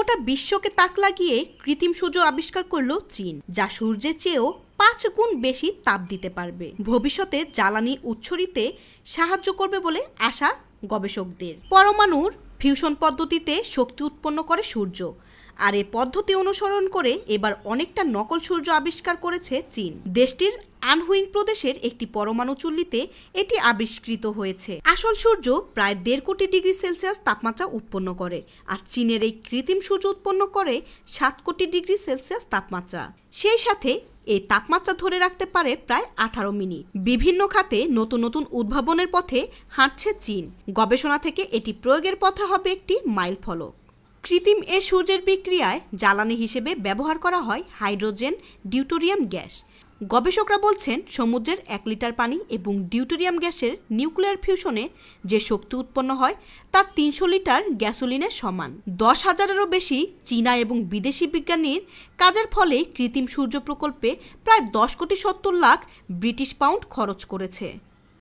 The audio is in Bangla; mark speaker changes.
Speaker 1: গোটা বিশ্বকে তাক লাগিয়ে কৃত্রিম সূর্য আবিষ্কার করল চীন, যা সূর্যের চেয়েও 5 গুণ বেশি তাপ দিতে পারবে। ভবিষ্যতে জ্বালানি উৎসরিতে সাহায্য করবে বলে আশা গবেষকদের। পরমাণুর ফিউশন পদ্ধতিতে শক্তি উৎপন্ন করে সূর্য, আর এই পদ্ধতি অনুসরণ করে এবার অনেকটা নকল সূর্য আবিষ্কার করেছে চীন। দেশটির আনহুইং প্রদেশের একটি পরমাণু চুল্লিতে এটি আবিষ্কৃত হয়েছে। আসল সূর্য প্রায় 1.5 কোটি ডিগ্রি সেলসিয়াস তাপমাত্রা উৎপন্ন করে, আর চীনের এই কৃত্রিম সূর্য উৎপন্ন করে 7 কোটি ডিগ্রি সেলসিয়াস তাপমাত্রা। সেই সাথে এই তাপমাত্রা ধরে রাখতে পারে প্রায় 18 মিনিট। বিভিন্ন খাতে নতুন নতুন উদ্ভাবনের পথে হাঁটছে চীন। গবেষণা থেকে এটি প্রয়োগের পথে হবে একটি মাইল ফলক। কৃত্রিম এ সূর্যের বিক্রিয়ায় জ্বালানি হিসেবে ব্যবহার করা হয় হাইড্রোজেন ডিউটেরিয়াম গ্যাস। গবেষকরা বলছেন সমুদ্রের 1 লিটার পানি এবং ডিউটেরিয়াম গ্যাসের নিউক্লিয়ার ফিউশনে যে শক্তি উৎপন্ন হয় তা 300 লিটার গ্যাসোলিনের সমান। 10,000-এরও বেশি চীনা এবং বিদেশি বিজ্ঞানীর কাজের ফলে কৃত্রিম সূর্য প্রকল্পে প্রায় 10 কোটি 70 লাখ ব্রিটিশ পাউন্ড খরচ করেছে।